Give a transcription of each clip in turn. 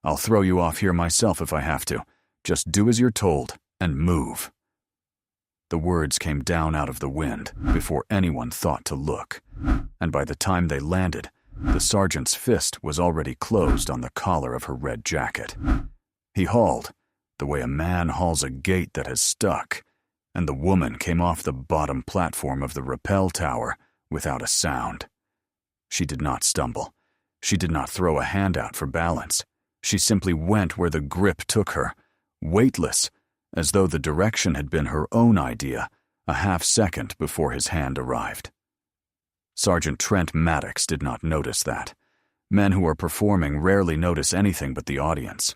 I'll throw you off here myself if I have to. Just do as you're told, and move." The words came down out of the wind before anyone thought to look, and by the time they landed, the sergeant's fist was already closed on the collar of her red jacket. He hauled, the way a man hauls a gate that has stuck, and the woman came off the bottom platform of the Rappel tower without a sound. She did not stumble. She did not throw a hand out for balance. She simply went where the grip took her, weightless, as though the direction had been her own idea a half-second before his hand arrived. Sergeant Trent Maddox did not notice that. Men who are performing rarely notice anything but the audience.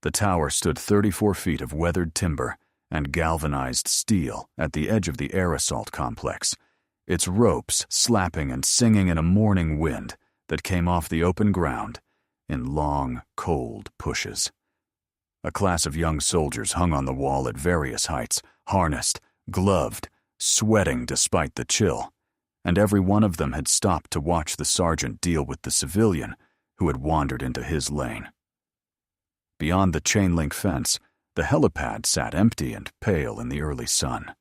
The tower stood 34 feet of weathered timber and galvanized steel at the edge of the air assault complex, its ropes slapping and singing in a morning wind that came off the open ground in long, cold pushes. A class of young soldiers hung on the wall at various heights, harnessed, gloved, sweating despite the chill, and every one of them had stopped to watch the sergeant deal with the civilian who had wandered into his lane. Beyond the chain-link fence, the helipad sat empty and pale in the early sun,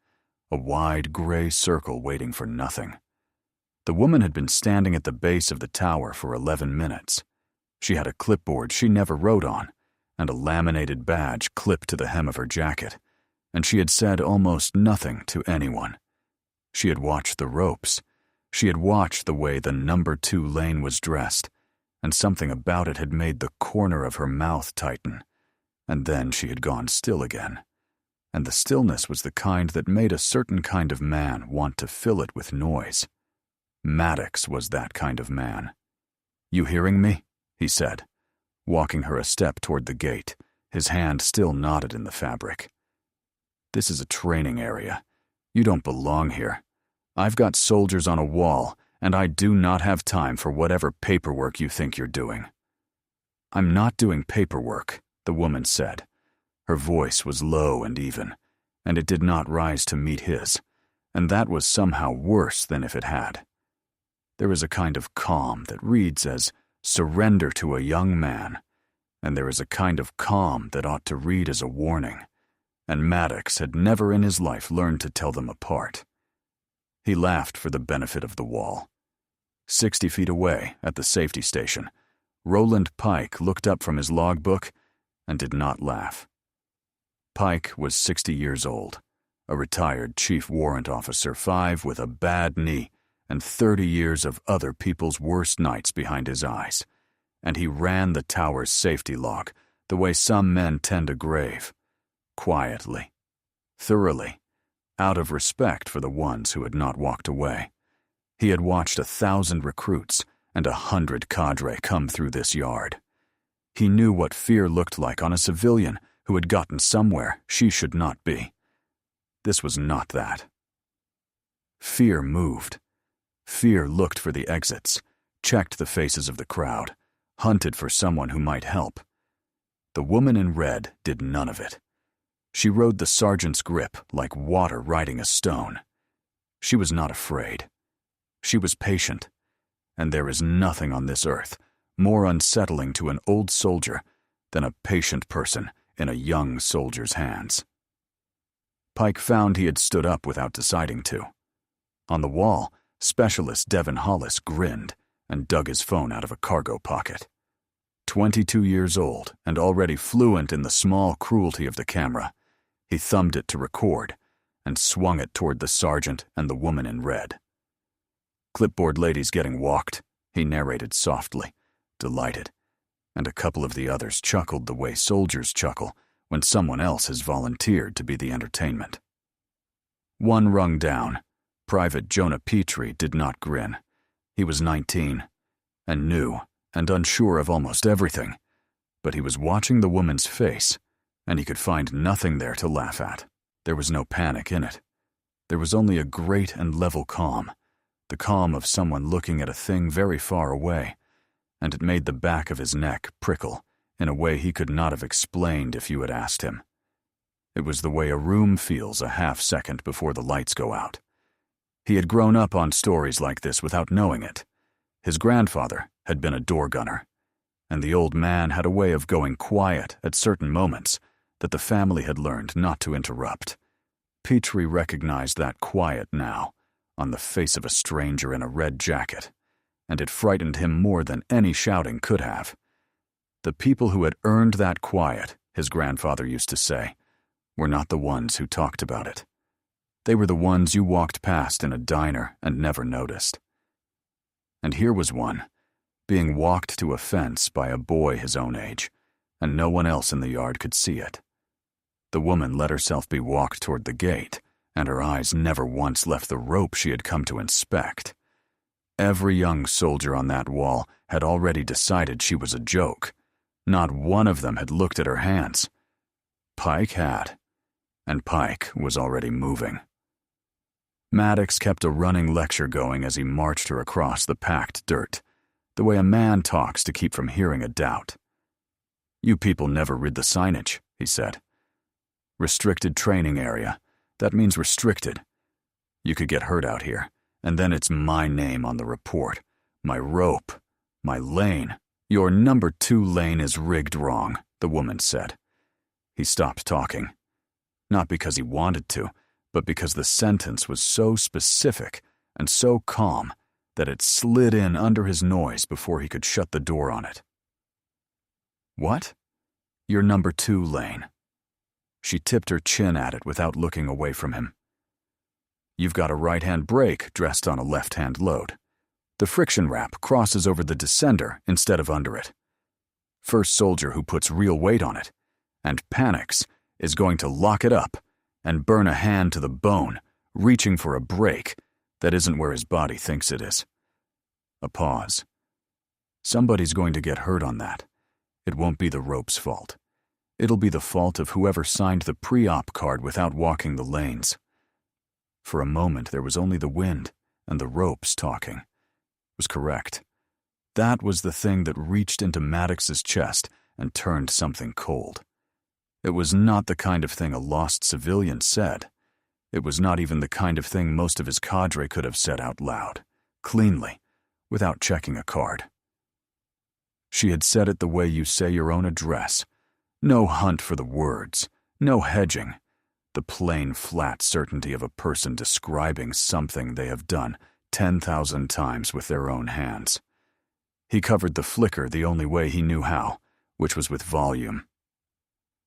a wide gray circle waiting for nothing. The woman had been standing at the base of the tower for 11 minutes. She had a clipboard she never wrote on, and a laminated badge clipped to the hem of her jacket, and she had said almost nothing to anyone. She had watched the ropes. She had watched the way the number 2 lane was dressed, and something about it had made the corner of her mouth tighten. And then she had gone still again, and the stillness was the kind that made a certain kind of man want to fill it with noise. Maddox was that kind of man. "You hearing me?" he said, walking her a step toward the gate, his hand still knotted in the fabric. "This is a training area. You don't belong here. I've got soldiers on a wall, and I do not have time for whatever paperwork you think you're doing." "I'm not doing paperwork," the woman said. Her voice was low and even, and it did not rise to meet his, and that was somehow worse than if it had. There is a kind of calm that reads as surrender to a young man, and there is a kind of calm that ought to read as a warning, and Maddox had never in his life learned to tell them apart. He laughed for the benefit of the wall. 60 feet away, at the safety station, Roland Pike looked up from his logbook and did not laugh. Pike was 60 years old, a retired chief warrant officer, 5 with a bad knee and 30 years of other people's worst nights behind his eyes, and he ran the tower's safety log the way some men tend a grave, quietly, thoroughly, out of respect for the ones who had not walked away. He had watched 1,000 recruits and 100 cadre come through this yard. He knew what fear looked like on a civilian who had gotten somewhere she should not be. This was not that. Fear moved. Fear looked for the exits, checked the faces of the crowd, hunted for someone who might help. The woman in red did none of it. She rode the sergeant's grip like water riding a stone. She was not afraid. She was patient, and there is nothing on this earth more unsettling to an old soldier than a patient person in a young soldier's hands. Pike found he had stood up without deciding to. On the wall, Specialist Devin Hollis grinned and dug his phone out of a cargo pocket. 22 years old and already fluent in the small cruelty of the camera, he thumbed it to record and swung it toward the sergeant and the woman in red. "Clipboard lady's getting walked," he narrated softly, delighted, and a couple of the others chuckled the way soldiers chuckle when someone else has volunteered to be the entertainment. One rung down, Private Jonah Petrie did not grin. He was 19, and new, and unsure of almost everything, but he was watching the woman's face, and he could find nothing there to laugh at. There was no panic in it. There was only a great and level calm, the calm of someone looking at a thing very far away, and it made the back of his neck prickle in a way he could not have explained if you had asked him. It was the way a room feels a half-second before the lights go out. He had grown up on stories like this without knowing it. His grandfather had been a door gunner. and the old man had a way of going quiet at certain moments that the family had learned not to interrupt. Petrie recognized that quiet now, on the face of a stranger in a red jacket, and it frightened him more than any shouting could have. The people who had earned that quiet, his grandfather used to say, were not the ones who talked about it. They were the ones you walked past in a diner and never noticed. And here was one, being walked to a fence by a boy his own age, and no one else in the yard could see it. The woman let herself be walked toward the gate, and her eyes never once left the rope she had come to inspect. Every young soldier on that wall had already decided she was a joke. Not one of them had looked at her hands. Pike had, and Pike was already moving. Maddox kept a running lecture going as he marched her across the packed dirt, the way a man talks to keep from hearing a doubt. "You people never read the signage," he said. "Restricted training area. That means restricted. You could get hurt out here, and then it's my name on the report, my rope, my lane. Your number 2 lane is rigged wrong," the woman said. He stopped talking. Not because he wanted to, but because the sentence was so specific and so calm that it slid in under his noise before he could shut the door on it. "What?" "Your number 2 lane." She tipped her chin at it without looking away from him. "You've got a right-hand brake dressed on a left-hand load. The friction wrap crosses over the descender instead of under it. First soldier who puts real weight on it, and panics, is going to lock it up and burn a hand to the bone, reaching for a brake that isn't where his body thinks it is." A pause. "Somebody's going to get hurt on that. It won't be the rope's fault. It'll be the fault of whoever signed the pre-op card without walking the lanes." For a moment there was only the wind and the ropes talking. It was correct. That was the thing that reached into Maddox's chest and turned something cold. It was not the kind of thing a lost civilian said. It was not even the kind of thing most of his cadre could have said out loud, cleanly, without checking a card. She had said it the way you say your own address. No hunt for the words, no hedging. The plain, flat certainty of a person describing something they have done 10,000 times with their own hands. He covered the flicker the only way he knew how, which was with volume.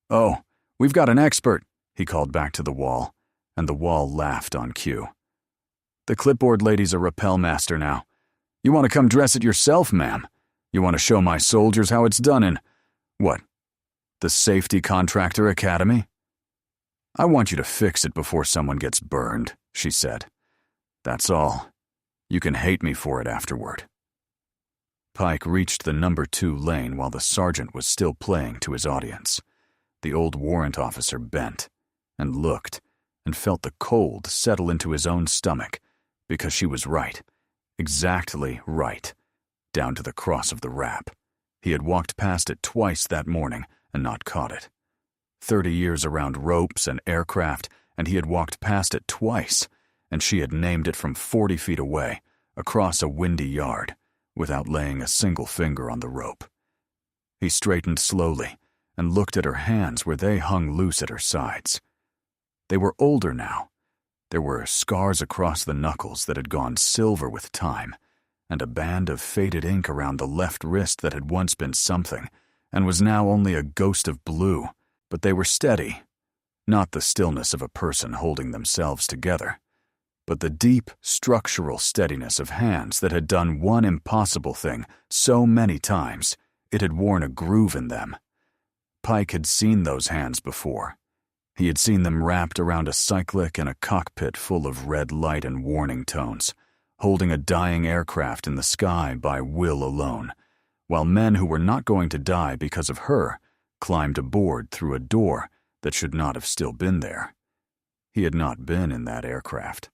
"Oh, we've got an expert," he called back to the wall, and the wall laughed on cue. "The clipboard lady's a rappel master now. You want to come dress it yourself, ma'am? You want to show my soldiers how it's done in, what, the Safety Contractor Academy?" "I want you to fix it before someone gets burned," she said. "That's all. You can hate me for it afterward." Pike reached the number 2 lane while the sergeant was still playing to his audience. The old warrant officer bent and looked and felt the cold settle into his own stomach because she was right, exactly right, down to the cross of the wrap. He had walked past it twice that morning and not caught it. 30 years around ropes and aircraft, and he had walked past it twice, and she had named it from 40 feet away, across a windy yard, without laying a single finger on the rope. He straightened slowly and looked at her hands where they hung loose at her sides. They were older now. There were scars across the knuckles that had gone silver with time, and a band of faded ink around the left wrist that had once been something, and was now only a ghost of blue, but they were steady. Not the stillness of a person holding themselves together, but the deep, structural steadiness of hands that had done one impossible thing so many times it had worn a groove in them. Pike had seen those hands before. He had seen them wrapped around a cyclic in a cockpit full of red light and warning tones, holding a dying aircraft in the sky by will alone, while men who were not going to die because of her climbed aboard through a door that should not have still been there. He had not been in that aircraft,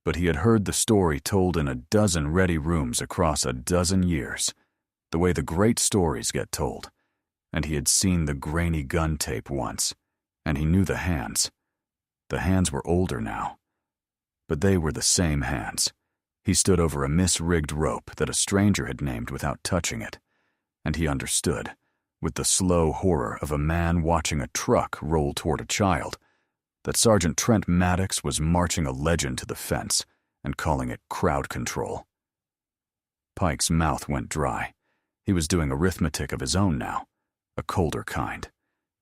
but he had heard the story told in a dozen ready rooms across a dozen years, the way the great stories get told, and he had seen the grainy gun tape once, and he knew the hands. The hands were older now, but they were the same hands. He stood over a misrigged rope that a stranger had named without touching it, and he understood, with the slow horror of a man watching a truck roll toward a child, that Sergeant Trent Maddox was marching a legend to the fence and calling it crowd control. Pike's mouth went dry. He was doing arithmetic of his own now, a colder kind.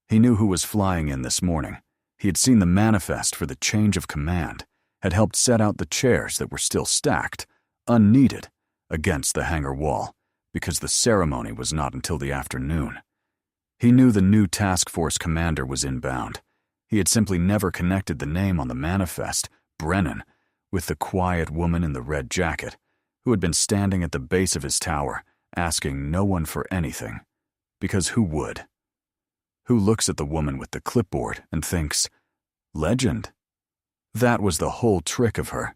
He knew who was flying in this morning. He had seen the manifest for the change of command, had helped set out the chairs that were still stacked, unneeded, against the hangar wall, because the ceremony was not until the afternoon. He knew the new task force commander was inbound. He had simply never connected the name on the manifest, Brennan, with the quiet woman in the red jacket, who had been standing at the base of his tower, asking no one for anything. Because who would? Who looks at the woman with the clipboard and thinks, legend? That was the whole trick of her,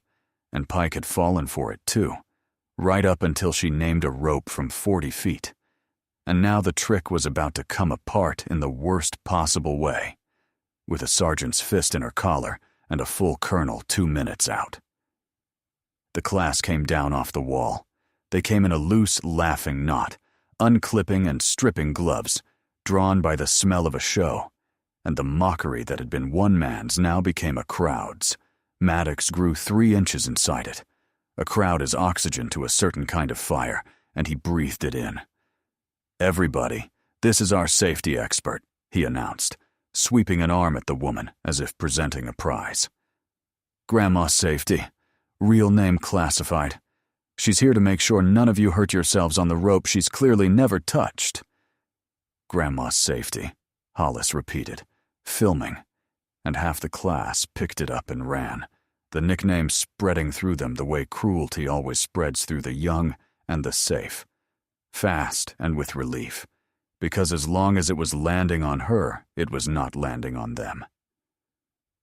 and Pike had fallen for it too, right up until she named a rope from 40 feet. And now the trick was about to come apart in the worst possible way, with a sergeant's fist in her collar and a full colonel 2 minutes out. The class came down off the wall. They came in a loose, laughing knot, unclipping and stripping gloves, drawn by the smell of a show, and the mockery that had been one man's now became a crowd's. Maddox grew 3 inches inside it. A crowd is oxygen to a certain kind of fire, and he breathed it in. "Everybody, this is our safety expert," he announced, sweeping an arm at the woman as if presenting a prize. "Grandma's safety. Real name classified. She's here to make sure none of you hurt yourselves on the rope she's clearly never touched." "Grandma's safety," Hollis repeated, filming, and half the class picked it up and ran, the nickname spreading through them the way cruelty always spreads through the young and the safe. Fast and with relief, because as long as it was landing on her, it was not landing on them.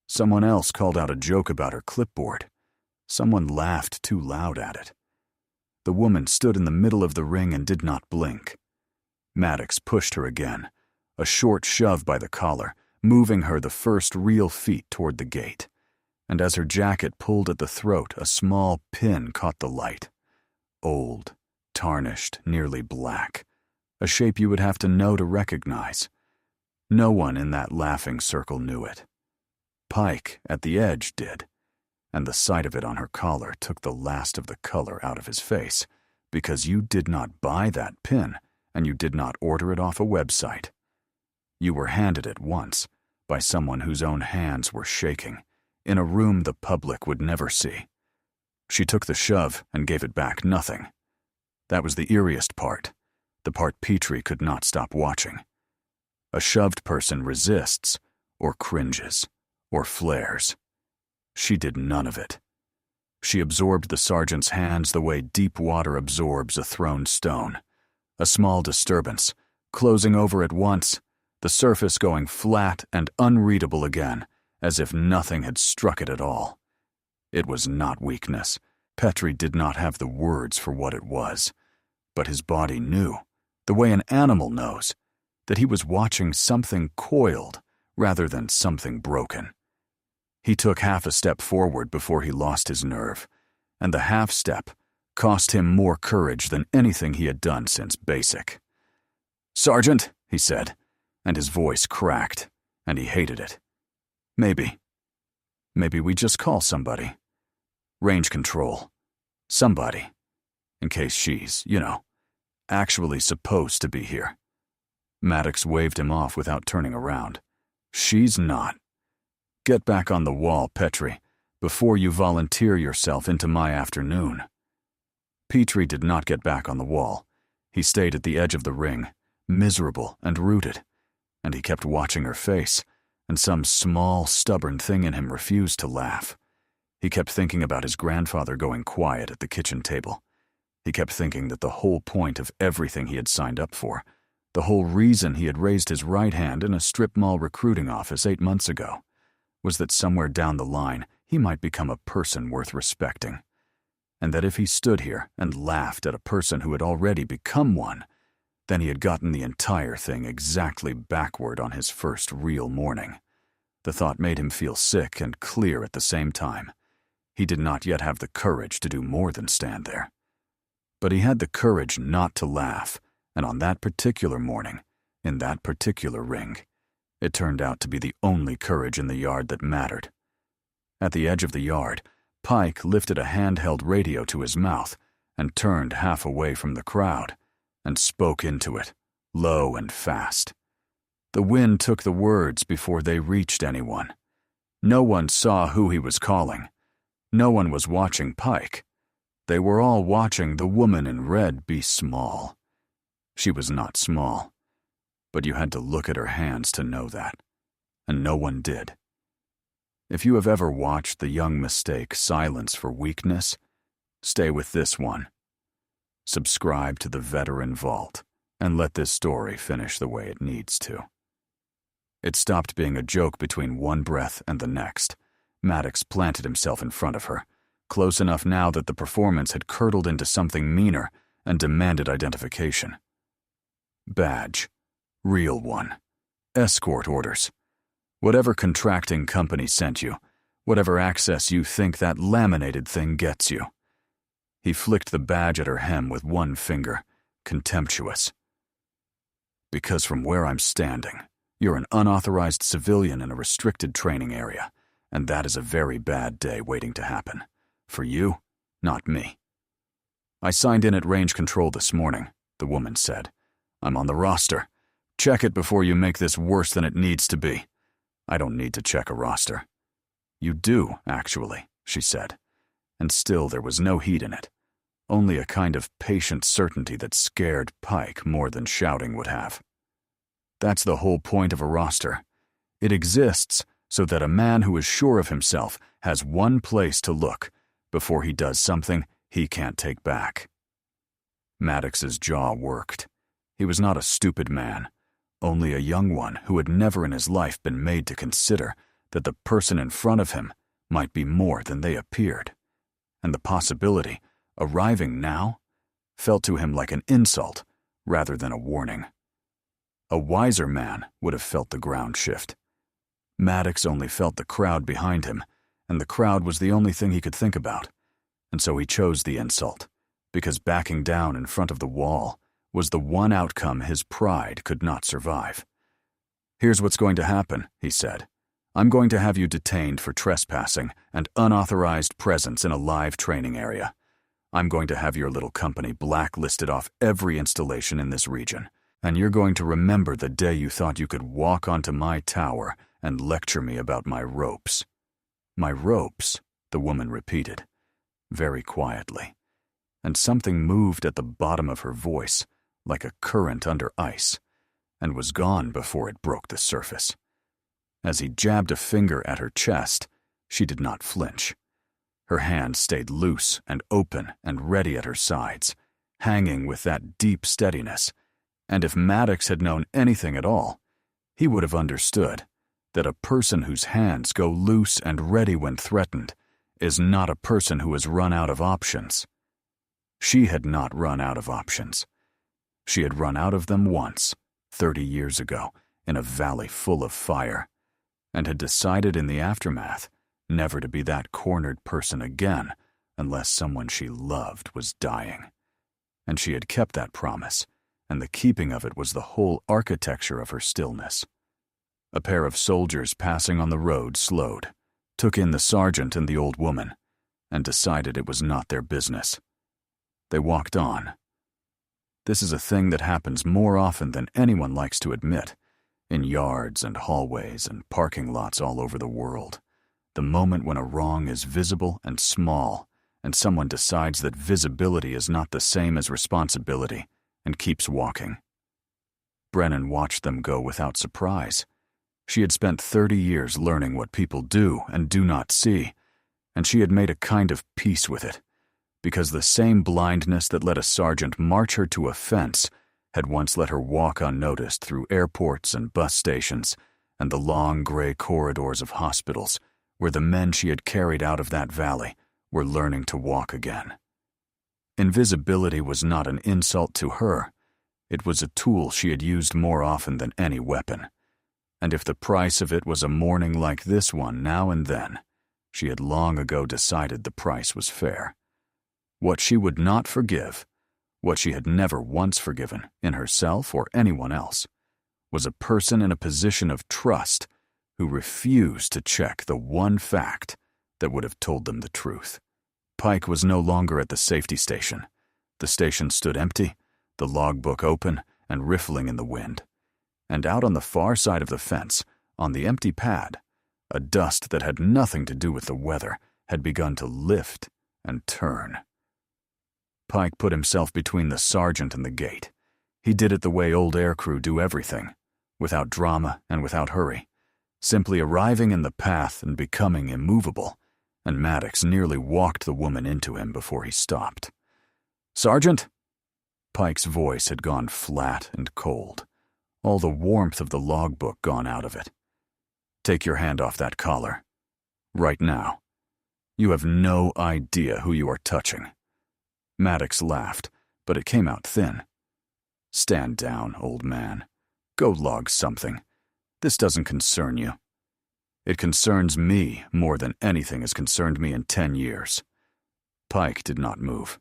Someone else called out a joke about her clipboard. Someone laughed too loud at it. The woman stood in the middle of the ring and did not blink. Maddox pushed her again, a short shove by the collar, moving her the first real feet toward the gate. And as her jacket pulled at the throat, a small pin caught the light. Old, tarnished, nearly black, a shape you would have to know to recognize. No one in that laughing circle knew it. Pike, at the edge, did, and the sight of it on her collar took the last of the color out of his face, because you did not buy that pin, and you did not order it off a website. You were handed it once, by someone whose own hands were shaking, in a room the public would never see. She took the shove and gave it back nothing. That was the eeriest part, the part Petrie could not stop watching. A shoved person resists, or cringes, or flares. She did none of it. She absorbed the sergeant's hands the way deep water absorbs a thrown stone. A small disturbance, closing over at once, the surface going flat and unreadable again, as if nothing had struck it at all. It was not weakness. Petrie did not have the words for what it was, but his body knew, the way an animal knows, that he was watching something coiled rather than something broken. He took half a step forward before he lost his nerve, and the half step cost him more courage than anything he had done since basic. "Sergeant," he said, and his voice cracked, and he hated it. Maybe we just call somebody. Range control. Somebody. In case she's, actually supposed to be here." Maddox waved him off without turning around. "She's not. Get back on the wall, Petrie, before you volunteer yourself into my afternoon." Petrie did not get back on the wall. He stayed at the edge of the ring, miserable and rooted, and he kept watching her face, and some small, stubborn thing in him refused to laugh. He kept thinking about his grandfather going quiet at the kitchen table. He kept thinking that the whole point of everything he had signed up for, the whole reason he had raised his right hand in a strip mall recruiting office 8 months ago, was that somewhere down the line he might become a person worth respecting, and that if he stood here and laughed at a person who had already become one, then he had gotten the entire thing exactly backward on his first real morning. The thought made him feel sick and clear at the same time. He did not yet have the courage to do more than stand there. But he had the courage not to laugh, And on that particular morning, in that particular ring, it turned out to be the only courage in the yard that mattered. At the edge of the yard, Pike lifted a handheld radio to his mouth and turned half away from the crowd and spoke into it, low and fast. The wind took the words before they reached anyone. No one saw who he was calling. No one was watching Pike. They were all watching the woman in red be small. She was not small, but you had to look at her hands to know that, and no one did. If you have ever watched the young mistake silence for weakness, stay with this one. Subscribe to the Veteran Vault, and let this story finish the way it needs to. It stopped being a joke between one breath and the next. Maddox planted himself in front of her, close enough now that the performance had curdled into something meaner and demanded identification. Badge. Real one. Escort orders. Whatever contracting company sent you, whatever access you think that laminated thing gets you. He flicked the badge at her hem with one finger, contemptuous. Because from where I'm standing, you're an unauthorized civilian in a restricted training area, and that is a very bad day waiting to happen. For you, not me. I signed in at range control this morning, the woman said. I'm on the roster. Check it before you make this worse than it needs to be. I don't need to check a roster. You do, actually, she said, and still there was no heat in it, only a kind of patient certainty that scared Pike more than shouting would have. That's the whole point of a roster. It exists so that a man who is sure of himself has one place to look before he does something he can't take back. Maddox's jaw worked. He was not a stupid man, only a young one who had never in his life been made to consider that the person in front of him might be more than they appeared. And the possibility, arriving now, felt to him like an insult rather than a warning. A wiser man would have felt the ground shift. Maddox only felt the crowd behind him, and the crowd was the only thing he could think about. And so he chose the insult, because backing down in front of the wall was the one outcome his pride could not survive. Here's what's going to happen, he said. I'm going to have you detained for trespassing and unauthorized presence in a live training area. I'm going to have your little company blacklisted off every installation in this region, and you're going to remember the day you thought you could walk onto my tower and lecture me about my ropes. My ropes, the woman repeated, very quietly, and something moved at the bottom of her voice, like a current under ice, and was gone before it broke the surface. As he jabbed a finger at her chest, she did not flinch. Her hand stayed loose and open and ready at her sides, hanging with that deep steadiness, and if Maddox had known anything at all, he would have understood that a person whose hands go loose and ready when threatened is not a person who has run out of options. She had not run out of options. She had run out of them once, 30 years ago, in a valley full of fire, and had decided in the aftermath never to be that cornered person again unless someone she loved was dying. And she had kept that promise, and the keeping of it was the whole architecture of her stillness. A pair of soldiers passing on the road slowed, took in the sergeant and the old woman, and decided it was not their business. They walked on. This is a thing that happens more often than anyone likes to admit, in yards and hallways and parking lots all over the world. The moment when a wrong is visible and small, and someone decides that visibility is not the same as responsibility, and keeps walking. Brennan watched them go without surprise. She had spent 30 years learning what people do and do not see, and she had made a kind of peace with it, because the same blindness that let a sergeant march her to a fence had once let her walk unnoticed through airports and bus stations and the long gray corridors of hospitals where the men she had carried out of that valley were learning to walk again. Invisibility was not an insult to her. It was a tool she had used more often than any weapon. And if the price of it was a morning like this one now and then, she had long ago decided the price was fair. What she would not forgive what she had never once forgiven in herself or anyone else, was a person in a position of trust who refused to check the one fact that would have told them the truth. Pike was no longer at the safety station. The station stood empty, the logbook open and riffling in the wind. And out on the far side of the fence, on the empty pad, a dust that had nothing to do with the weather had begun to lift and turn. Pike put himself between the sergeant and the gate. He did it the way old aircrew do everything, without drama and without hurry, simply arriving in the path and becoming immovable, and Maddox nearly walked the woman into him before he stopped. "Sergeant?" Pike's voice had gone flat and cold, all the warmth of the logbook gone out of it. "Take your hand off that collar. Right now. You have no idea who you are touching." Maddox laughed, but it came out thin. "Stand down, old man. Go log something. This doesn't concern you. It concerns me more than anything has concerned me in 10 years. Pike did not move.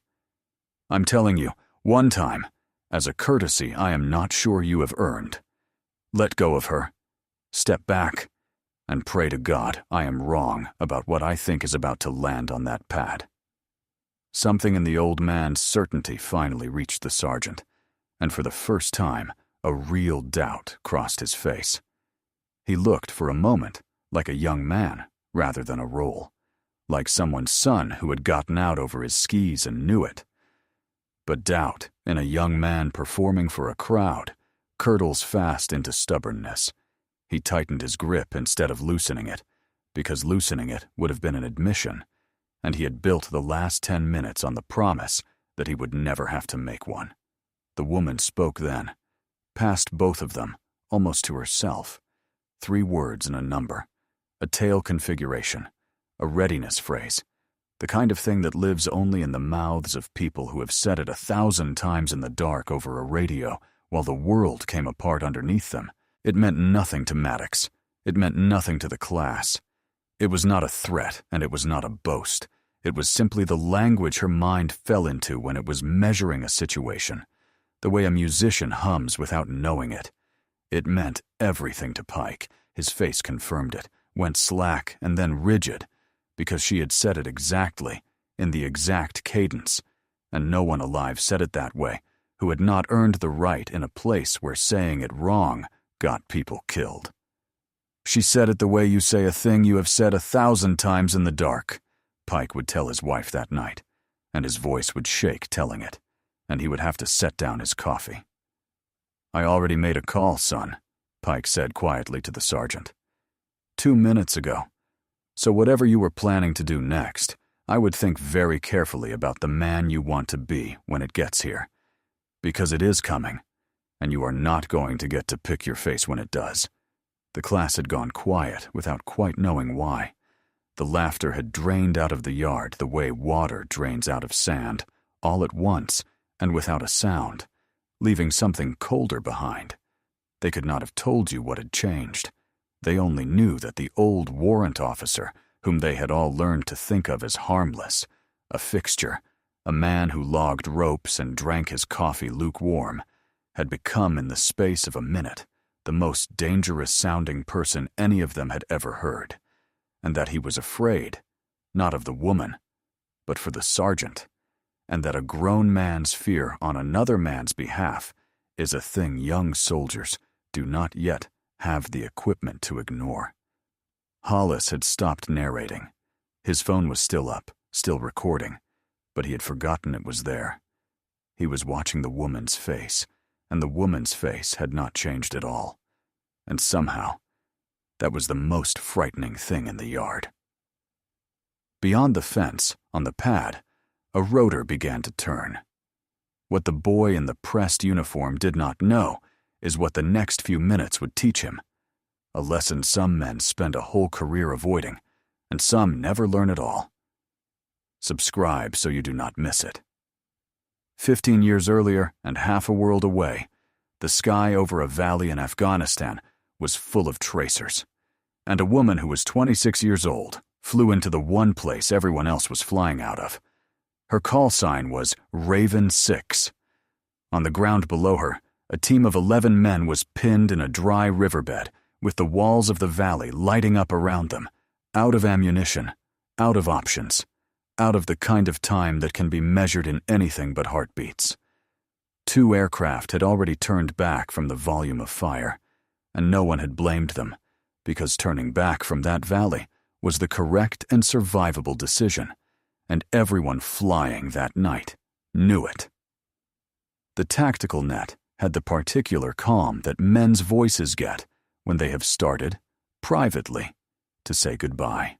"I'm telling you, one time, as a courtesy I am not sure you have earned. Let go of her. Step back, and pray to God I am wrong about what I think is about to land on that pad." Something in the old man's certainty finally reached the sergeant, and for the first time, a real doubt crossed his face. He looked for a moment like a young man rather than a role, like someone's son who had gotten out over his skis and knew it. But doubt in a young man performing for a crowd curdles fast into stubbornness. He tightened his grip instead of loosening it, because loosening it would have been an admission, and he had built the last 10 minutes on the promise that he would never have to make one. The woman spoke then, past both of them, almost to herself. 3 words and a number, a tail configuration, a readiness phrase, the kind of thing that lives only in the mouths of people who have said it 1,000 times in the dark over a radio while the world came apart underneath them. It meant nothing to Maddox. It meant nothing to the class. It was not a threat, and it was not a boast. It was simply the language her mind fell into when it was measuring a situation, the way a musician hums without knowing it. It meant everything to Pike. His face confirmed it, went slack and then rigid, because she had said it exactly, in the exact cadence, and no one alive said it that way, who had not earned the right in a place where saying it wrong got people killed. "She said it the way you say a thing you have said 1,000 times in the dark," Pike would tell his wife that night, and his voice would shake telling it, and he would have to set down his coffee. "I already made a call, son," Pike said quietly to the sergeant. 2 minutes ago. So whatever you were planning to do next, I would think very carefully about the man you want to be when it gets here. Because it is coming, and you are not going to get to pick your face when it does." The class had gone quiet without quite knowing why. The laughter had drained out of the yard the way water drains out of sand, all at once and without a sound, leaving something colder behind. They could not have told you what had changed. They only knew that the old warrant officer, whom they had all learned to think of as harmless, a fixture, a man who logged ropes and drank his coffee lukewarm, had become in the space of a minute the most dangerous-sounding person any of them had ever heard, and that he was afraid, not of the woman, but for the sergeant, and that a grown man's fear on another man's behalf is a thing young soldiers do not yet have the equipment to ignore. Hollis had stopped narrating. His phone was still up, still recording, but he had forgotten it was there. He was watching the woman's face, and the woman's face had not changed at all. And somehow, that was the most frightening thing in the yard. Beyond the fence, on the pad, a rotor began to turn. What the boy in the pressed uniform did not know is what the next few minutes would teach him. A lesson some men spend a whole career avoiding, and some never learn at all. Subscribe so you do not miss it. 15 years earlier, and half a world away, the sky over a valley in Afghanistan was full of tracers, and a woman who was 26 years old flew into the one place everyone else was flying out of. Her call sign was Raven 6, On the ground below her, a team of 11 men was pinned in a dry riverbed, with the walls of the valley lighting up around them, out of ammunition, out of options, out of the kind of time that can be measured in anything but heartbeats. 2 aircraft had already turned back from the volume of fire, and no one had blamed them, because turning back from that valley was the correct and survivable decision, and everyone flying that night knew it. The tactical net had the particular calm that men's voices get when they have started, privately, to say goodbye.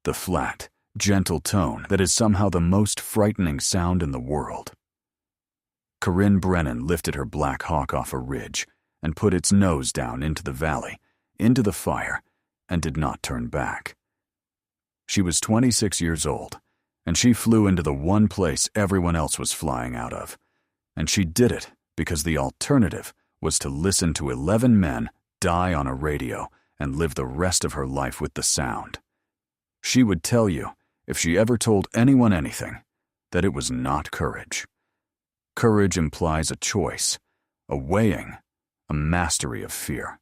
The flat, gentle tone that is somehow the most frightening sound in the world. Corinne Brennan lifted her Black Hawk off a ridge and put its nose down into the valley, into the fire, and did not turn back. She was 26 years old, and she flew into the one place everyone else was flying out of, and she did it because the alternative was to listen to 11 men die on a radio and live the rest of her life with the sound. She would tell you, if she ever told anyone anything, that it was not courage. Courage implies a choice, a weighing, a mastery of fear.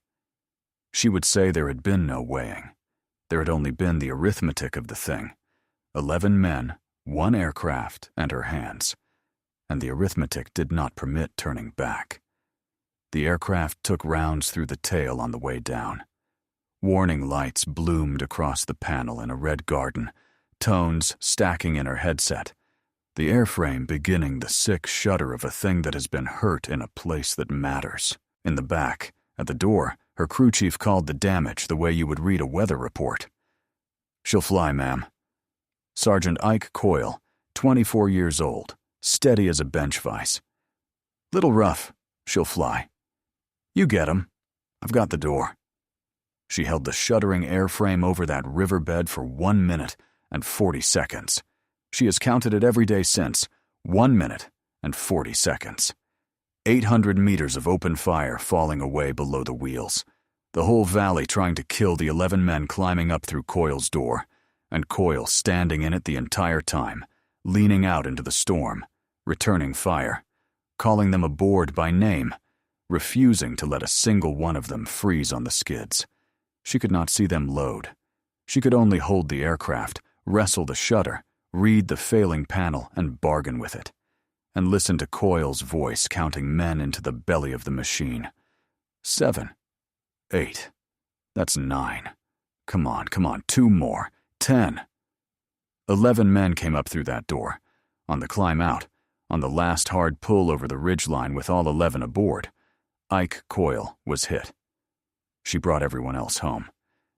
She would say there had been no weighing. There had only been the arithmetic of the thing. 11 men, 1 aircraft, and her hands. And the arithmetic did not permit turning back. The aircraft took rounds through the tail on the way down. Warning lights bloomed across the panel in a red garden, tones stacking in her headset, the airframe beginning the sick shudder of a thing that has been hurt in a place that matters. In the back, at the door, her crew chief called the damage the way you would read a weather report. "She'll fly, ma'am." Sergeant Ike Coyle, 24 years old, steady as a bench vise. "Little rough. She'll fly. You get 'em. I've got the door." She held the shuddering airframe over that riverbed for 1 minute and 40 seconds. She has counted it every day since, 1 minute and 40 seconds. 800 meters of open fire falling away below the wheels. The whole valley trying to kill the 11 men climbing up through Coyle's door, and Coyle standing in it the entire time, leaning out into the storm, returning fire, calling them aboard by name, refusing to let a single one of them freeze on the skids. She could not see them load. She could only hold the aircraft, wrestle the shutter, read the failing panel, and bargain with it, and listen to Coyle's voice counting men into the belly of the machine. 7, 8, that's 9. Come on, 2 more, 10. 11 men came up through that door. On the climb out, on the last hard pull over the ridgeline with all 11 aboard, Ike Coyle was hit. She brought everyone else home.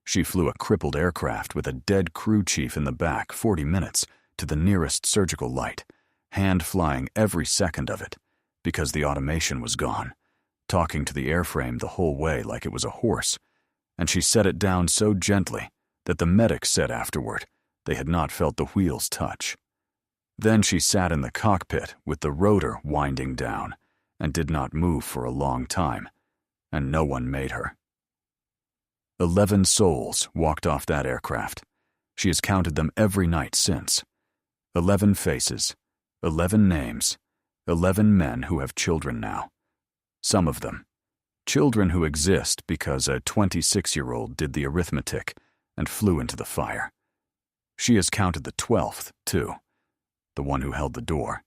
She flew a crippled aircraft with a dead crew chief in the back 40 minutes to the nearest surgical light, hand flying every second of it, because the automation was gone, talking to the airframe the whole way like it was a horse, and she set it down so gently that the medics said afterward they had not felt the wheels touch. Then she sat in the cockpit with the rotor winding down and did not move for a long time, and no one made her. 11 souls walked off that aircraft. She has counted them every night since. 11 faces, 11 names, 11 men who have children now. Some of them, children who exist because a 26-year-old did the arithmetic and flew into the fire. She has counted the 12th, too, the one who held the door,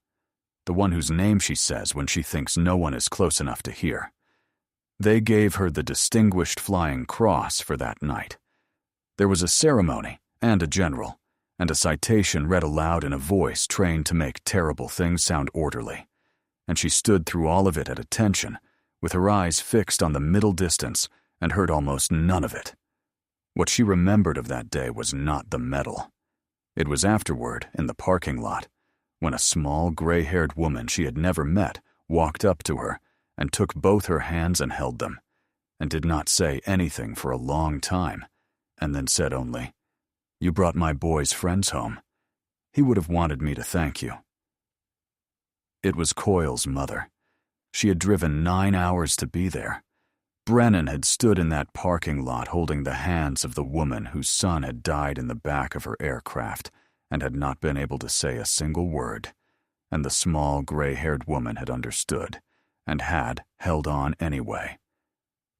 the one whose name she says when she thinks no one is close enough to hear. They gave her the Distinguished Flying Cross for that night. There was a ceremony and a general, and a citation read aloud in a voice trained to make terrible things sound orderly, and she stood through all of it at attention, with her eyes fixed on the middle distance, and heard almost none of it. What she remembered of that day was not the medal. It was afterward, in the parking lot, when a small, gray-haired woman she had never met walked up to her and took both her hands and held them, and did not say anything for a long time, and then said only, "You brought my boy's friends home. He would have wanted me to thank you." It was Coyle's mother. She had driven 9 hours to be there. Brennan had stood in that parking lot holding the hands of the woman whose son had died in the back of her aircraft and had not been able to say a single word, and the small, gray-haired woman had understood, and had held on anyway.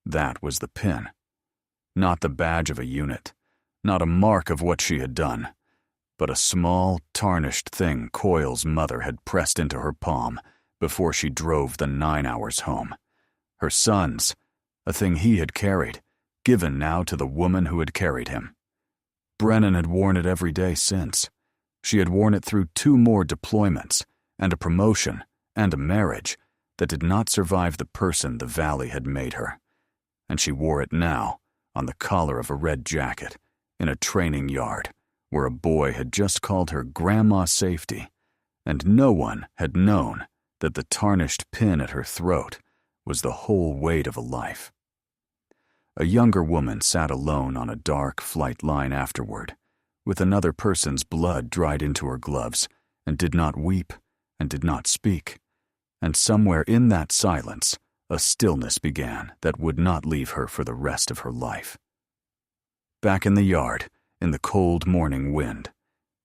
That was the pin. Not the badge of a unit, not a mark of what she had done, but a small, tarnished thing Coyle's mother had pressed into her palm before she drove the 9 hours home. Her son's, a thing he had carried, given now to the woman who had carried him. Brennan had worn it every day since. She had worn it through 2 more deployments, and a promotion, and a marriage that did not survive the person the valley had made her. And she wore it now, on the collar of a red jacket, in a training yard, where a boy had just called her Grandma Safety, and no one had known that the tarnished pin at her throat was the whole weight of a life. A younger woman sat alone on a dark flight line afterward, with another person's blood dried into her gloves, and did not weep, and did not speak. And somewhere in that silence, a stillness began that would not leave her for the rest of her life. Back in the yard, in the cold morning wind,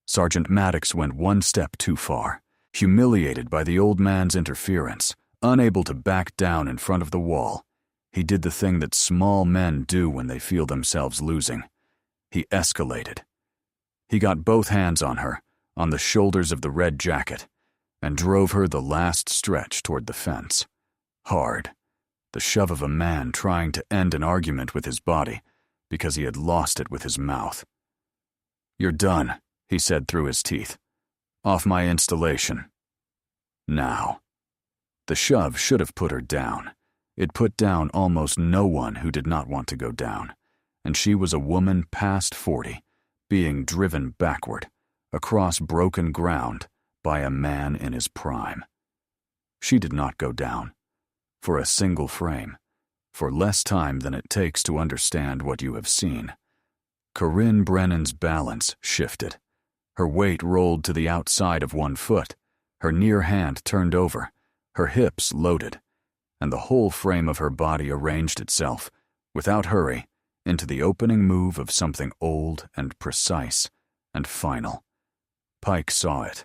Sergeant Maddox went 1 step too far, humiliated by the old man's interference, unable to back down in front of the wall. He did the thing that small men do when they feel themselves losing. He escalated. He got both hands on her, on the shoulders of the red jacket, and drove her the last stretch toward the fence. Hard. The shove of a man trying to end an argument with his body because he had lost it with his mouth. "You're done," he said through his teeth. "Off my installation. Now." The shove should have put her down. It put down almost no one who did not want to go down, and she was a woman past 40, being driven backward, across broken ground, by a man in his prime. She did not go down, for a single frame, for less time than it takes to understand what you have seen. Corinne Brennan's balance shifted. Her weight rolled to the outside of one foot, her near hand turned over, her hips loaded, and the whole frame of her body arranged itself, without hurry, into the opening move of something old and precise and final. Pike saw it.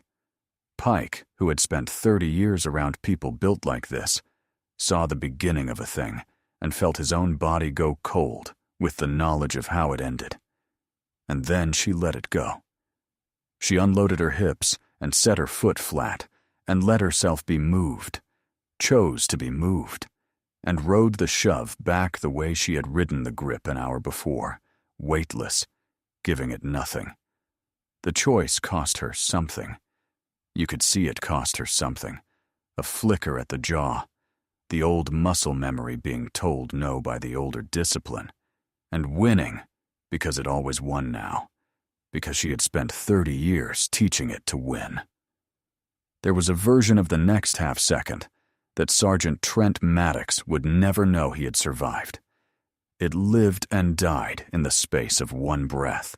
Pike, who had spent 30 years around people built like this, saw the beginning of a thing and felt his own body go cold with the knowledge of how it ended. And then she let it go. She unloaded her hips and set her foot flat and let herself be moved, chose to be moved, and rode the shove back the way she had ridden the grip an hour before, weightless, giving it nothing. The choice cost her something. You could see it cost her something. A flicker at the jaw, the old muscle memory being told no by the older discipline, and winning because it always won now, because she had spent 30 years teaching it to win. There was a version of the next half-second that Sergeant Trent Maddox would never know he had survived. It lived and died in the space of one breath,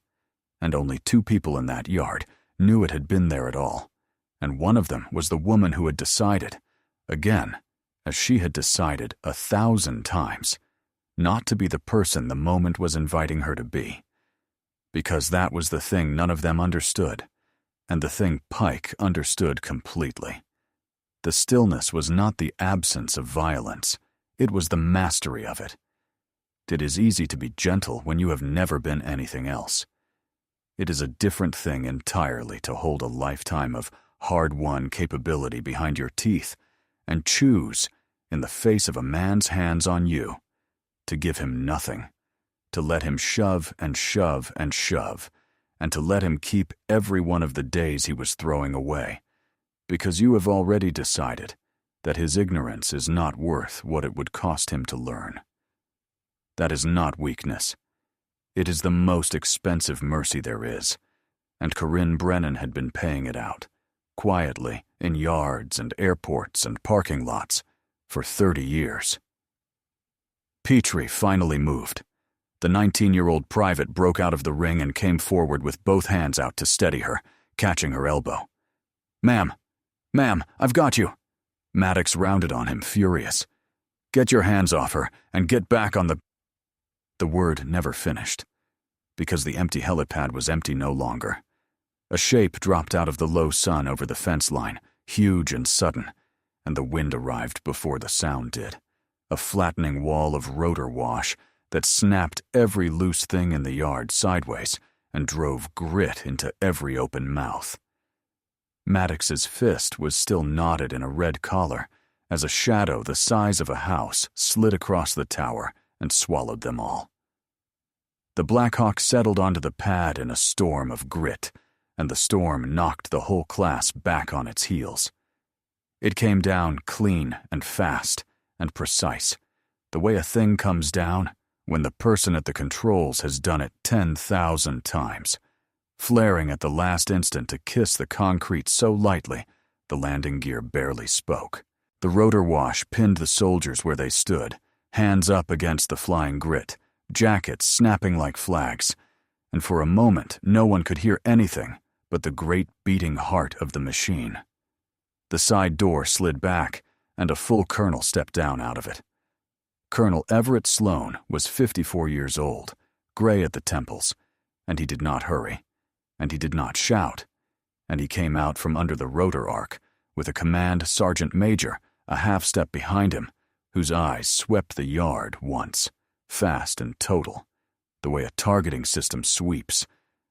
and only 2 people in that yard knew it had been there at all, and one of them was the woman who had decided, again, as she had decided 1,000 times, not to be the person the moment was inviting her to be, because that was the thing none of them understood, and the thing Pike understood completely. The stillness was not the absence of violence, it was the mastery of it. It is easy to be gentle when you have never been anything else. It is a different thing entirely to hold a lifetime of hard-won capability behind your teeth and choose, in the face of a man's hands on you, to give him nothing, to let him shove and shove and shove, and to let him keep every one of the days he was throwing away, because you have already decided that his ignorance is not worth what it would cost him to learn. That is not weakness. It is the most expensive mercy there is, and Corinne Brennan had been paying it out, quietly, in yards and airports and parking lots, for 30 years. Petrie finally moved. The 19-year-old private broke out of the ring and came forward with both hands out to steady her, catching her elbow. "Ma'am, I've got you." Maddox rounded on him, furious. "Get your hands off her and get back on the—" The word never finished, because the empty helipad was empty no longer. A shape dropped out of the low sun over the fence line, huge and sudden, and the wind arrived before the sound did. A flattening wall of rotor wash that snapped every loose thing in the yard sideways and drove grit into every open mouth. Maddox's fist was still knotted in a red collar as a shadow the size of a house slid across the tower and swallowed them all. The Black Hawk settled onto the pad in a storm of grit, and the storm knocked the whole class back on its heels. It came down clean and fast and precise, the way a thing comes down when the person at the controls has done it 10,000 times, flaring at the last instant to kiss the concrete so lightly the landing gear barely spoke. The rotor wash pinned the soldiers where they stood, hands up against the flying grit, jackets snapping like flags, and for a moment no one could hear anything but the great beating heart of the machine. The side door slid back, and a full colonel stepped down out of it. Colonel Everett Sloan was 54 years old, gray at the temples, and he did not hurry, and he did not shout, and he came out from under the rotor arc with a command sergeant major a half step behind him, whose eyes swept the yard once, fast and total, the way a targeting system sweeps,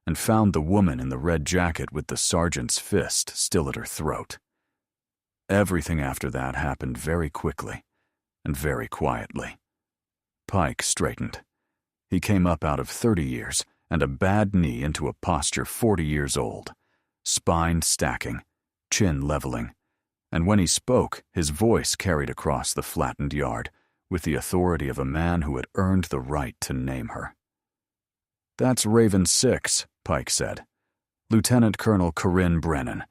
and found the woman in the red jacket with the sergeant's fist still at her throat. Everything after that happened very quickly and very quietly. Pike straightened. He came up out of 30 years and a bad knee into a posture 40 years old, spine stacking, chin leveling, and when he spoke, his voice carried across the flattened yard with the authority of a man who had earned the right to name her. "That's Raven 6, Pike said. Lieutenant Colonel Corinne Brennan.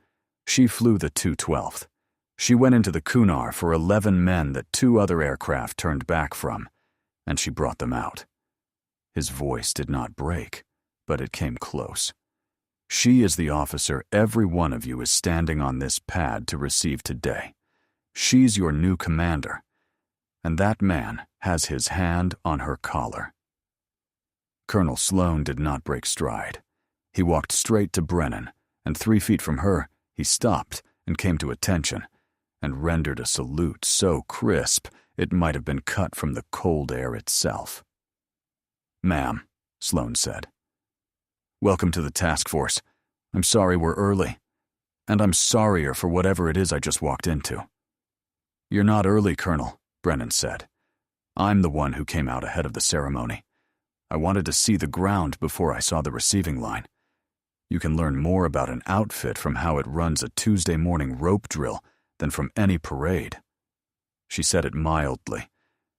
She flew the 212th. She went into the Kunar for 11 men that 2 other aircraft turned back from, and she brought them out." His voice did not break, but it came close. "She is the officer every one of you is standing on this pad to receive today. She's your new commander, and that man has his hand on her collar." Colonel Sloan did not break stride. He walked straight to Brennan, and 3 feet from her, he stopped and came to attention, and rendered a salute so crisp it might have been cut from the cold air itself. "Ma'am," Sloan said. "Welcome to the task force. I'm sorry we're early, and I'm sorrier for whatever it is I just walked into." "You're not early, Colonel," Brennan said. "I'm the one who came out ahead of the ceremony. I wanted to see the ground before I saw the receiving line. You can learn more about an outfit from how it runs a Tuesday morning rope drill than from any parade." She said it mildly,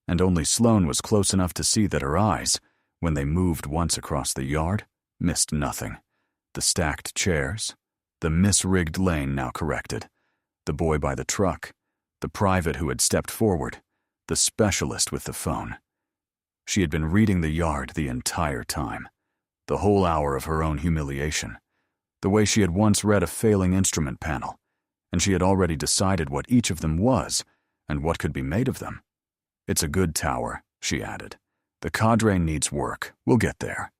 and only Sloan was close enough to see that her eyes, when they moved once across the yard, missed nothing. The stacked chairs, the misrigged lane now corrected, the boy by the truck, the private who had stepped forward, the specialist with the phone. She had been reading the yard the entire time, the whole hour of her own humiliation, the way she had once read a failing instrument panel, and she had already decided what each of them was and what could be made of them. "It's a good tower," she added. "The cadre needs work. We'll get there."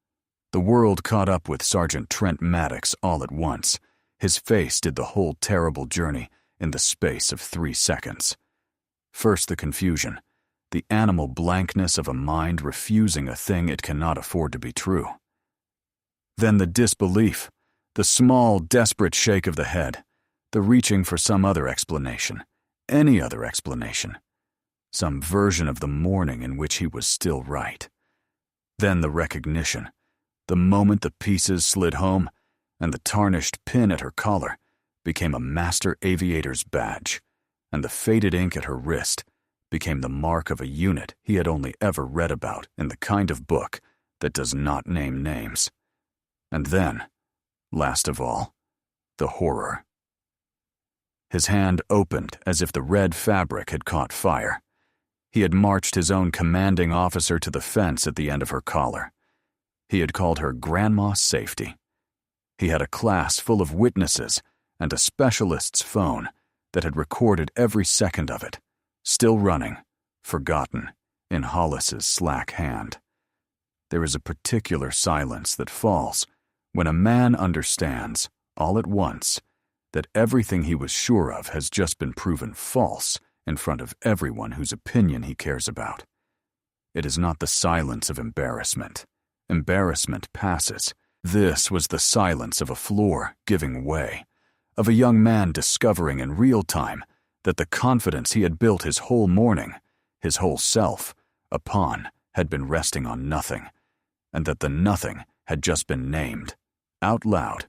The world caught up with Sergeant Trent Maddox all at once. His face did the whole terrible journey in the space of 3 seconds. First the confusion, the animal blankness of a mind refusing a thing it cannot afford to be true. Then the disbelief, the small, desperate shake of the head, the reaching for some other explanation, any other explanation, some version of the morning in which he was still right. Then the recognition, the moment the pieces slid home, and the tarnished pin at her collar became a master aviator's badge, and the faded ink at her wrist became the mark of a unit he had only ever read about in the kind of book that does not name names. And then, last of all, the horror. His hand opened as if the red fabric had caught fire. He had marched his own commanding officer to the fence at the end of her collar. He had called her Grandma Safety. He had a class full of witnesses and a specialist's phone that had recorded every second of it, still running, forgotten, in Hollis's slack hand. There is a particular silence that falls when a man understands, all at once, that everything he was sure of has just been proven false in front of everyone whose opinion he cares about. It is not the silence of embarrassment. Embarrassment passes. This was the silence of a floor giving way, of a young man discovering in real time that the confidence he had built his whole morning, his whole self, upon had been resting on nothing, and that the nothing had just been named, out loud,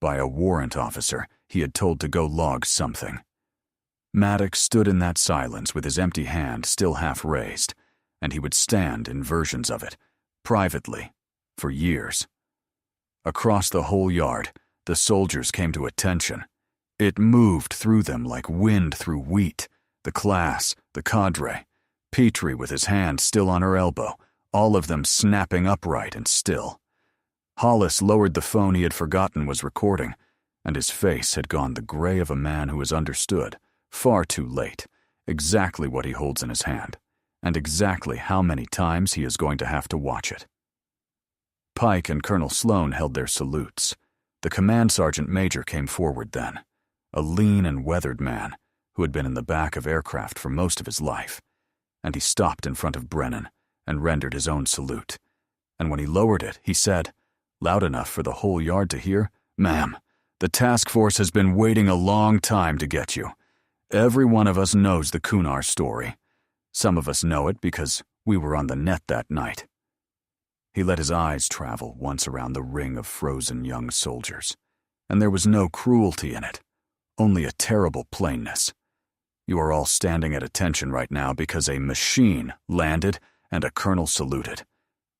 by a warrant officer he had told to go log something. Maddox stood in that silence with his empty hand still half raised, and he would stand in versions of it, privately, for years. Across the whole yard, the soldiers came to attention. It moved through them like wind through wheat, the class, the cadre, Petrie with his hand still on her elbow, all of them snapping upright and still. Hollis lowered the phone he had forgotten was recording, and his face had gone the gray of a man who has understood, far too late, exactly what he holds in his hand, and exactly how many times he is going to have to watch it. Pike and Colonel Sloan held their salutes. The command sergeant major came forward then, a lean and weathered man who had been in the back of aircraft for most of his life, and he stopped in front of Brennan and rendered his own salute. And when he lowered it, he said, loud enough for the whole yard to hear, "Ma'am, the task force has been waiting a long time to get you. Every one of us knows the Kunar story. Some of us know it because we were on the net that night." He let his eyes travel once around the ring of frozen young soldiers, and there was no cruelty in it, only a terrible plainness. You are all standing at attention right now because a machine landed and a colonel saluted.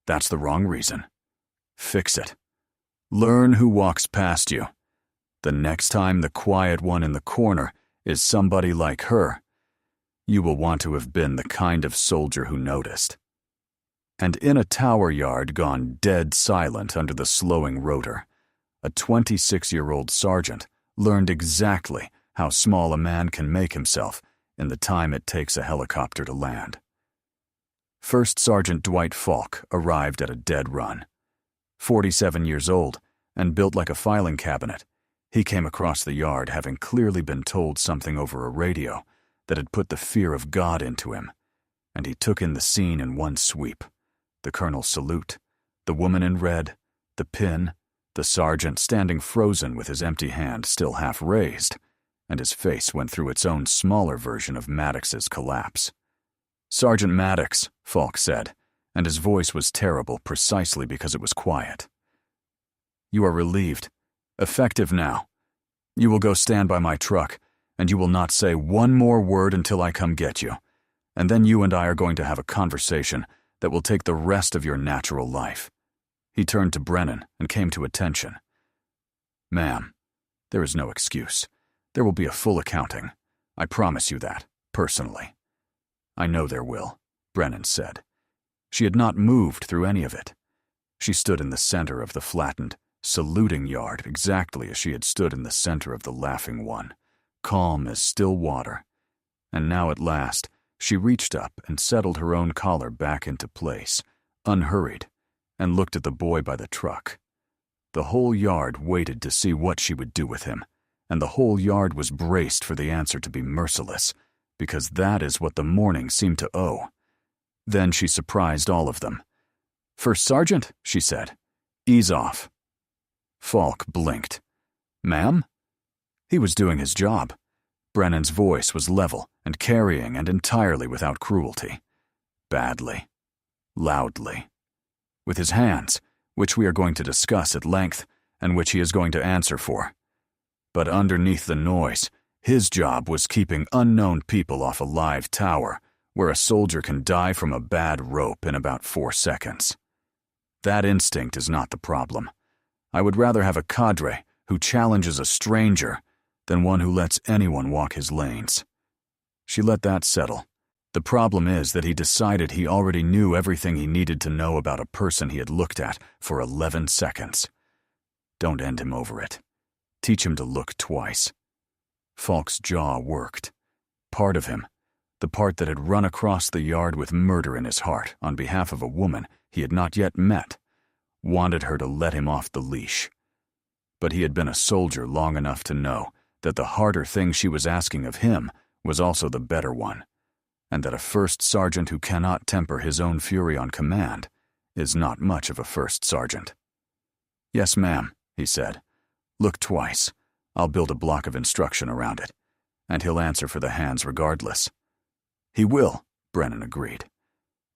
That's the wrong reason. Fix it. Learn who walks past you. The next time the quiet one in the corner is somebody like her, you will want to have been the kind of soldier who noticed. And in a tower yard gone dead silent under the slowing rotor, a 26-year-old sergeant learned exactly how small a man can make himself in the time it takes a helicopter to land. First Sergeant Dwight Falk arrived at a dead run. 47 years old and built like a filing cabinet, he came across the yard having clearly been told something over a radio that had put the fear of God into him, and he took in the scene in one sweep. The colonel's salute, the woman in red, the pin, the sergeant standing frozen with his empty hand still half raised, and his face went through its own smaller version of Maddox's collapse. "Sergeant Maddox," Falk said, and his voice was terrible precisely because it was quiet. "You are relieved. Effective now. You will go stand by my truck, and you will not say one more word until I come get you, and then you and I are going to have a conversation that will take the rest of your natural life." He turned to Brennan and came to attention. "Ma'am, there is no excuse. There will be a full accounting. I promise you that, personally." "I know there will," Brennan said. She had not moved through any of it. She stood in the center of the flattened, saluting yard exactly as she had stood in the center of the laughing one, calm as still water. And now at last, she reached up and settled her own collar back into place, unhurried, and looked at the boy by the truck. The whole yard waited to see what she would do with him, and the whole yard was braced for the answer to be merciless, because that is what the morning seemed to owe. Then she surprised all of them. "First Sergeant," she said, "ease off." Falk blinked. "Ma'am?" He was doing his job. Brennan's voice was level and carrying and entirely without cruelty. Badly. Loudly. With his hands, which we are going to discuss at length, and which he is going to answer for. But underneath the noise, his job was keeping unknown people off a live tower, where a soldier can die from a bad rope in about 4 seconds. That instinct is not the problem. I would rather have a cadre who challenges a stranger than one who lets anyone walk his lanes. She let that settle. The problem is that he decided he already knew everything he needed to know about a person he had looked at for 11 seconds. Don't end him over it. Teach him to look twice. Falk's jaw worked. Part of him, the part that had run across the yard with murder in his heart on behalf of a woman he had not yet met, wanted her to let him off the leash. But he had been a soldier long enough to know that the harder thing she was asking of him was also the better one, and that a first sergeant who cannot temper his own fury on command is not much of a first sergeant. "Yes, ma'am," he said. "Look twice. I'll build a block of instruction around it, and he'll answer for the hands regardless." "He will," Brennan agreed.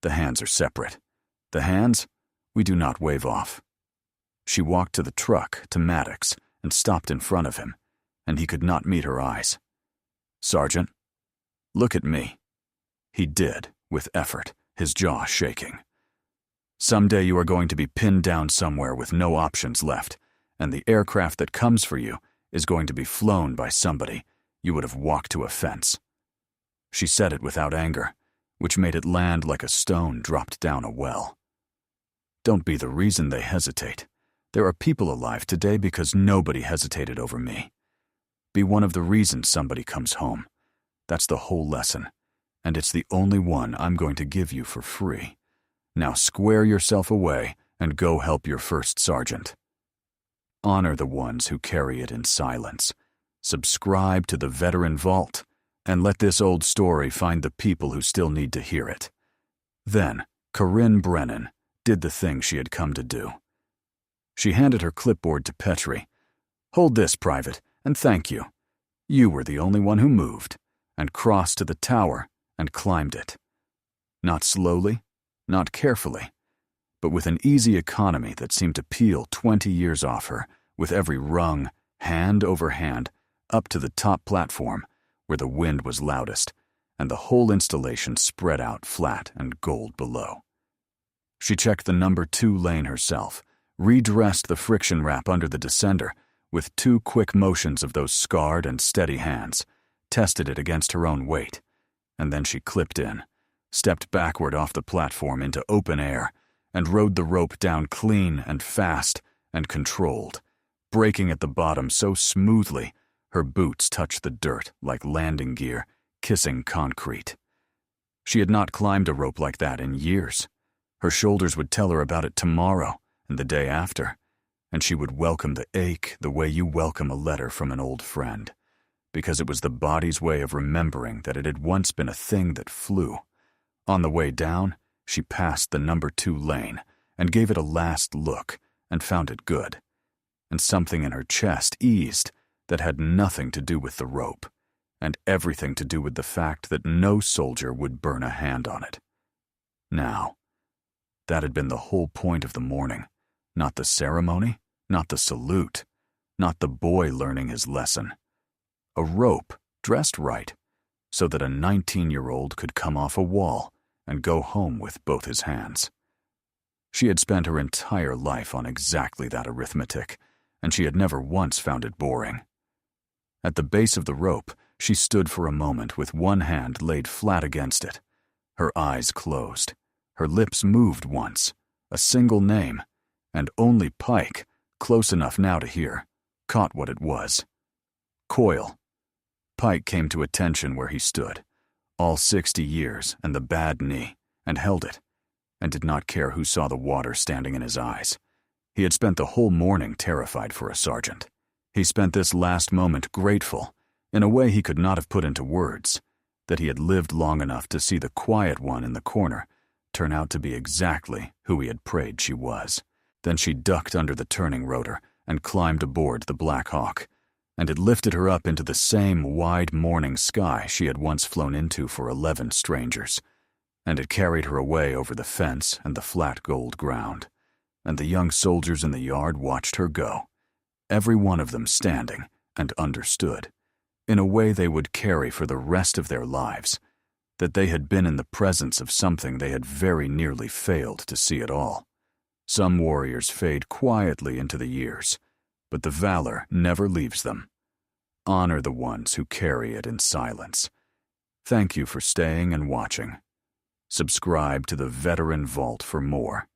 "The hands are separate. The hands, we do not wave off." She walked to the truck, to Maddox, and stopped in front of him, and he could not meet her eyes. "Sergeant, look at me." He did, with effort, his jaw shaking. "Someday you are going to be pinned down somewhere with no options left, and the aircraft that comes for you is going to be flown by somebody you would have walked to a fence." She said it without anger, which made it land like a stone dropped down a well. "Don't be the reason they hesitate. There are people alive today because nobody hesitated over me. Be one of the reasons somebody comes home. That's the whole lesson, and it's the only one I'm going to give you for free. Now square yourself away and go help your first sergeant. Honor the ones who carry it in silence. Subscribe to the Veteran Vault, and let this old story find the people who still need to hear it." Then, Corinne Brennan did the thing she had come to do. She handed her clipboard to Petrie. "Hold this, Private, and thank you. You were the only one who moved," and crossed to the tower and climbed it. Not slowly, not carefully, but with an easy economy that seemed to peel 20 years off her, with every rung, hand over hand, up to the top platform, where the wind was loudest, and the whole installation spread out flat and gold below. She checked the number 2 lane herself, redressed the friction wrap under the descender with 2 quick motions of those scarred and steady hands, tested it against her own weight, and then she clipped in, stepped backward off the platform into open air, and rode the rope down clean and fast and controlled, braking at the bottom so smoothly her boots touched the dirt like landing gear, kissing concrete. She had not climbed a rope like that in years. Her shoulders would tell her about it tomorrow and the day after, and she would welcome the ache the way you welcome a letter from an old friend, because it was the body's way of remembering that it had once been a thing that flew. On the way down, she passed the number 2 lane and gave it a last look and found it good, and something in her chest eased that had nothing to do with the rope, and everything to do with the fact that no soldier would burn a hand on it. Now, that had been the whole point of the morning, not the ceremony, not the salute, not the boy learning his lesson. A rope, dressed right, so that a 19-year-old could come off a wall and go home with both his hands. She had spent her entire life on exactly that arithmetic, and she had never once found it boring. At the base of the rope, she stood for a moment with one hand laid flat against it. Her eyes closed. Her lips moved once, a single name, and only Pike, close enough now to hear, caught what it was. Coil. Pike came to attention where he stood, all 60 years and the bad knee, and held it, and did not care who saw the water standing in his eyes. He had spent the whole morning terrified for a sergeant. He spent this last moment grateful, in a way he could not have put into words, that he had lived long enough to see the quiet one in the corner turn out to be exactly who he had prayed she was. Then she ducked under the turning rotor and climbed aboard the Black Hawk, and it lifted her up into the same wide morning sky she had once flown into for 11 strangers, and it carried her away over the fence and the flat gold ground, and the young soldiers in the yard watched her go, every one of them standing and understood, in a way they would carry for the rest of their lives, that they had been in the presence of something they had very nearly failed to see at all. Some warriors fade quietly into the years, but the valor never leaves them. Honor the ones who carry it in silence. Thank you for staying and watching. Subscribe to the Veteran Vault for more.